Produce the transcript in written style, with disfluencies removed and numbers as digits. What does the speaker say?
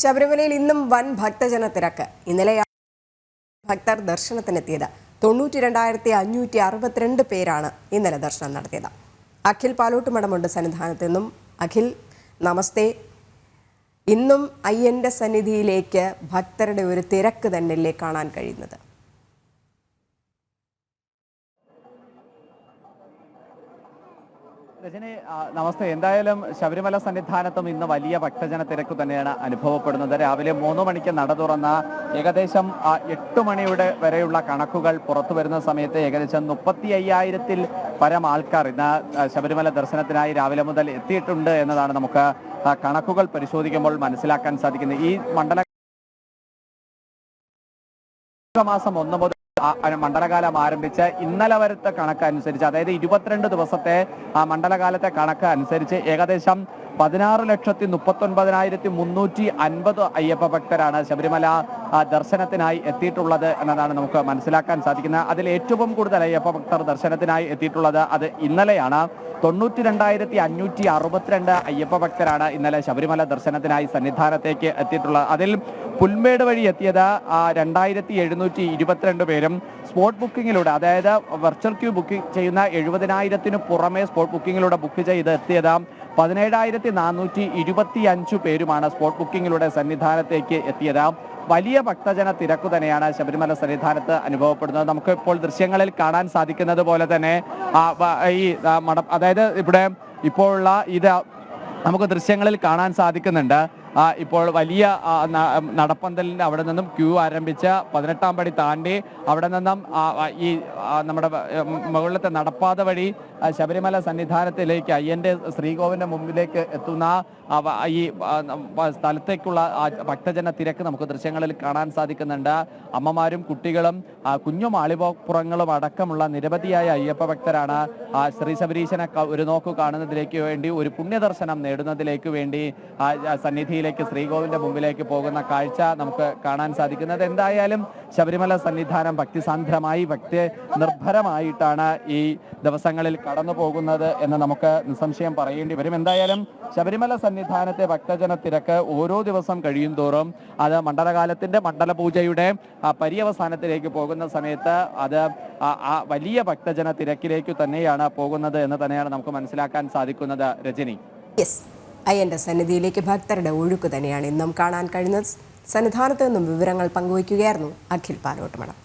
ശബരിമലയിൽ ഇന്നും വൻ ഭക്തജന തിരക്ക്. ഇന്നലെ ഭക്തർ ദർശനത്തിനെത്തിയത് 92,562 പേരാണ് ഇന്നലെ ദർശനം നടത്തിയത്. അഖിൽ പാലോട്ടുമടമുണ്ട് സന്നിധാനത്ത് നിന്നും. അഖിൽ, നമസ്തേ. ഇന്നും അയ്യന്റെ സന്നിധിയിലേക്ക് ഭക്തരുടെ ഒരു തിരക്ക് തന്നെയല്ലേ കാണാൻ കഴിയുന്നത്? രജനി, നമസ്തേ. എന്തായാലും ശബരിമല സന്നിധാനത്തും ഇന്ന് വലിയ ഭക്തജന തിരക്ക് തന്നെയാണ് അനുഭവപ്പെടുന്നത്. രാവിലെ 3 മണിക്ക് നട തുറന്ന ഏകദേശം 8 മണിയുടെ വരെയുള്ള കണക്കുകൾ പുറത്തു വരുന്ന സമയത്ത് ഏകദേശം 35,000-ൽ പരം ആൾക്കാർ ഇന്ന് ശബരിമല ദർശനത്തിനായി രാവിലെ മുതൽ എത്തിയിട്ടുണ്ട് എന്നതാണ് നമുക്ക് കണക്കുകൾ പരിശോധിക്കുമ്പോൾ മനസ്സിലാക്കാൻ സാധിക്കുന്നത്. ഈ മാസം 1 മുതൽ മണ്ഡലകാലം ആരംഭിച്ച് ഇന്നലെ വരത്തെ കണക്ക് അനുസരിച്ച്, അതായത് 22 ദിവസത്തെ മണ്ഡലകാലത്തെ കണക്ക് അനുസരിച്ച് ഏകദേശം 16,39,350 അയ്യപ്പ ഭക്തരാണ് ശബരിമല ദർശനത്തിനായി എത്തിയിട്ടുള്ളത് എന്നതാണ് നമുക്ക് മനസ്സിലാക്കാൻ സാധിക്കുന്നത്. അതിൽ ഏറ്റവും കൂടുതൽ അയ്യപ്പ ഭക്തർ ദർശനത്തിനായി എത്തിയിട്ടുള്ളത് അത് ഇന്നലെയാണ്. 92,562 അയ്യപ്പ ഭക്തരാണ് ഇന്നലെ ശബരിമല ദർശനത്തിനായി സന്നിധാനത്തേക്ക് എത്തിയിട്ടുള്ളത്. അതിൽ പുൽമേട് വഴി എത്തിയത് 2,722 പേരും സ്പോട്ട് ബുക്കിങ്ങിലൂടെ, അതായത് വെർച്വൽ ക്യൂ ബുക്ക് ചെയ്യുന്ന 70,000-ന് പുറമെ സ്പോട്ട് ബുക്കിങ്ങിലൂടെ ബുക്ക് ചെയ്ത് എത്തിയത് 17,425 പേരുമാണ് സ്പോട്ട് ബുക്കിങ്ങിലൂടെ സന്നിധാനത്തേക്ക് എത്തിയത്. വലിയ ഭക്തജന തിരക്ക് തന്നെയാണ് ശബരിമല സന്നിധാനത്ത് അനുഭവപ്പെടുന്നത്. നമുക്ക് ഇപ്പോൾ ദൃശ്യങ്ങളിൽ കാണാൻ സാധിക്കുന്നത് പോലെ തന്നെ ഈ അതായത് ഇവിടെ ഇപ്പോഴുള്ള ഇത് നമുക്ക് ദൃശ്യങ്ങളിൽ കാണാൻ സാധിക്കുന്നുണ്ട്. ഇപ്പോൾ വലിയ നടപ്പന്തലിൻ്റെ അവിടെ നിന്നും ക്യൂ ആരംഭിച്ച് 18-ാം പടി താണ്ടി അവിടെ നിന്നും ഈ നമ്മുടെ മുകളിലത്തെ നടപ്പാത വഴി ശബരിമല സന്നിധാനത്തിലേക്ക് അയ്യൻ്റെ ശ്രീകോവിലിൻ്റെ മുമ്പിലേക്ക് എത്തുന്ന ഈ സ്ഥലത്തേക്കുള്ള ഭക്തജന തിരക്ക് നമുക്ക് ദൃശ്യങ്ങളിൽ കാണാൻ സാധിക്കുന്നുണ്ട്. അമ്മമാരും കുട്ടികളും കുഞ്ഞു മാളികപ്പുറങ്ങളും അടക്കമുള്ള നിരവധിയായ അയ്യപ്പ ഭക്തരാണ് ശ്രീ ശബരീശനെ ഒരു നോക്കു കാണുന്നതിലേക്ക് വേണ്ടി, ഒരു പുണ്യദർശനം നേടുന്നതിലേക്ക് വേണ്ടി സന്നിധിയിലേക്ക് ശ്രീകോവിലിന്റെ മുമ്പിലേക്ക് പോകുന്ന കാഴ്ച നമുക്ക് കാണാൻ സാധിക്കുന്നത്. എന്തായാലും ശബരിമല സന്നിധാനം ഭക്തിസാന്ദ്രമായി, ഭക്തി നിർഭരമായിട്ടാണ് ഈ ദിവസങ്ങളിൽ കടന്നു പോകുന്നത് എന്ന് നമുക്ക് നിസ്സംശയം പറയേണ്ടി വരും. എന്തായാലും ശബരിമല സന്നിധാനത്തെ ഭക്തജന തിരക്ക് ഓരോ ദിവസം കഴിയും തോറും അത് മണ്ഡലകാലത്തിന്റെ മണ്ഡലപൂജയുടെ പര്യവസാനത്തിലേക്ക് പോകുന്ന സമയത്ത് അത് വലിയ ഭക്തജന തിരക്കിലേക്ക് തന്നെയാണ് പോകുന്നത് എന്ന് തന്നെയാണ് നമുക്ക് മനസ്സിലാക്കാൻ സാധിക്കുന്നത്. രജനി, അയ്യന്റെ സന്നിധിയിലേക്ക് ഭക്തരുടെ ഒഴുക്ക് തന്നെയാണ് ഇന്നും കാണാൻ കഴിയുന്നത്. സന്നിധാനത്ത് നിന്നും വിവരങ്ങൾ പങ്കുവയ്ക്കുകയായിരുന്നു അഖിൽ പാലോട്ടുമടം.